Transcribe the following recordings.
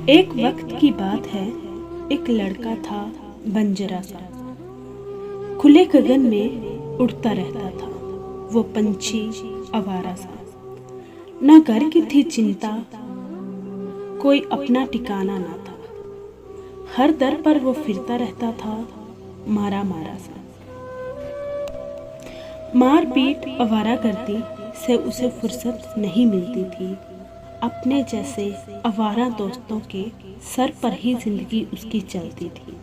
एक वक्त की बात है, एक लड़का था बंजरा सा। खुले गगन में उड़ता रहता था वो पंछी आवारा सा। न घर की थी चिंता, कोई अपना ठिकाना ना था। हर दर पर वो फिरता रहता था मारा मारा सा। मार पीट आवारागर्दी से उसे फुर्सत नहीं मिलती थी। अपने जैसे आवारा दोस्तों के सर पर ही जिंदगी उसकी चलती थी।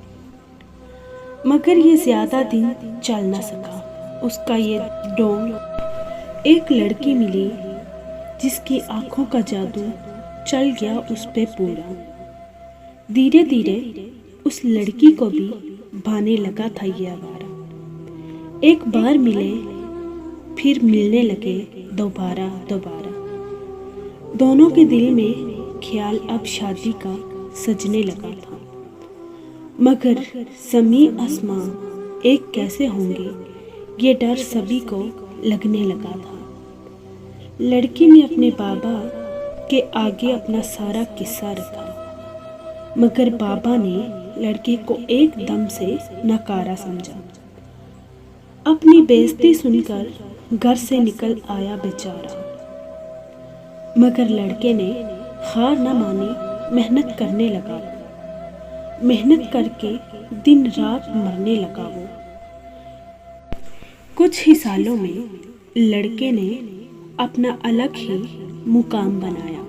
मगर ये ज्यादा दिन चल न सका उसका ये डोंग। एक लड़की मिली जिसकी आंखों का जादू चल गया उस पे पूरा। धीरे धीरे उस लड़की को भी भाने लगा था ये आवारा। एक बार मिले फिर मिलने लगे दोबारा दोबारा। दोनों के दिल में ख्याल अब शादी का सजने लगा था। मगर ज़मीं आसमां एक कैसे होंगे ये डर सभी को लगने लगा था। लड़की ने अपने बाबा के आगे अपना सारा किस्सा रखा, मगर बाबा ने लड़के को एकदम से नकारा समझा। अपनी बेइज्जती सुनकर घर से निकल आया बेचारा। मगर लड़के ने हार न मानी, मेहनत करने लगा। मेहनत करके दिन रात मरने लगा वो। कुछ ही सालों में लड़के ने अपना अलग ही मुकाम बनाया।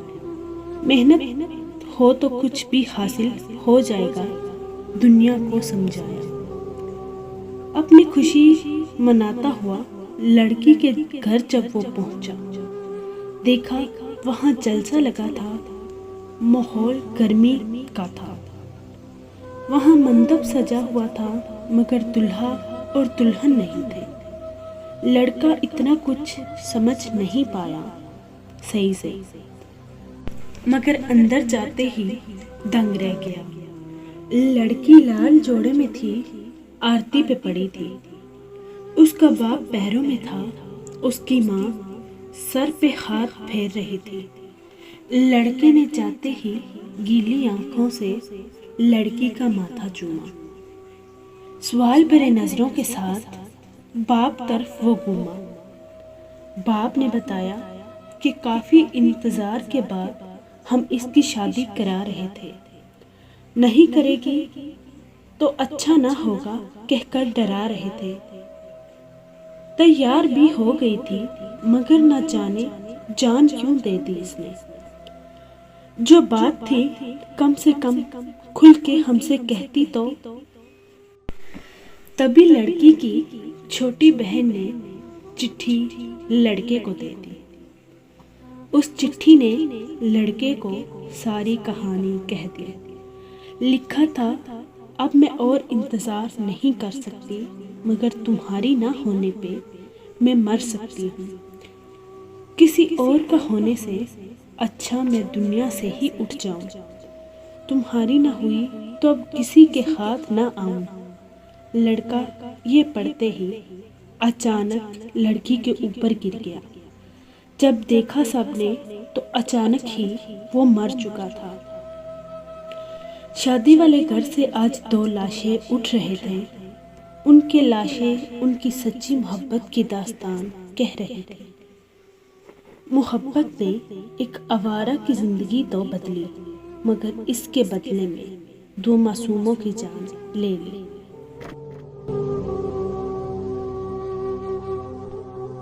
मेहनत हो तो कुछ भी हासिल हो जाएगा, दुनिया को समझाया। अपनी खुशी मनाता हुआ लड़की के घर जब वो पहुंचा, देखा वहां जलसा लगा था। माहौल गर्मी का था। वहां मंडप सजा हुआ था, मगर दुल्हा और दुल्हन नहीं थे। लड़का इतना कुछ समझ नहीं पाया सही से, मगर अंदर जाते ही दंग रह गया। लड़की लाल जोड़े में थी, आरती पे पड़ी थी। उसका बाप पैरों में था, उसकी माँ सर पे हाथ फेर रही थी। लड़के ने जाते ही गीली आंखों से लड़की का माथा चूमा। सवाल भरे नजरों के साथ बाप तरफ वो घूमा। बाप ने बताया कि काफी इंतजार के बाद हम इसकी शादी करा रहे थे। नहीं करेगी तो अच्छा ना होगा कहकर डरा रहे थे। तैयार भी हो गई थी, मगर न जाने जान क्यों दे दी इसने। जो बात थी कम से कम खुल के हमसे कहती तो। तभी लड़की की छोटी बहन ने चिट्ठी लड़के को दे दी। उस चिट्ठी ने लड़के को सारी कहानी कह दी। लिखा था, अब मैं और इंतजार नहीं कर सकती, मगर तुम्हारी ना होने पे मैं मर सकती हूँ। किसी और का होने से अच्छा मैं दुनिया से ही उठ जाऊं। तुम्हारी ना हुई तो अब किसी के हाथ ना आऊं। लड़का ये पढ़ते ही अचानक लड़की के ऊपर गिर गया। जब देखा सबने तो अचानक ही वो मर चुका था। शादी वाले घर से आज 2 लाशें उठ रहे थे। उनके लाशें उनकी सच्ची मोहब्बत की दास्तान कह रहे थे। मोहब्बत ने एक आवारा की जिंदगी तो बदली, मगर इसके बदले में 2 मासूमों की जान ले ली।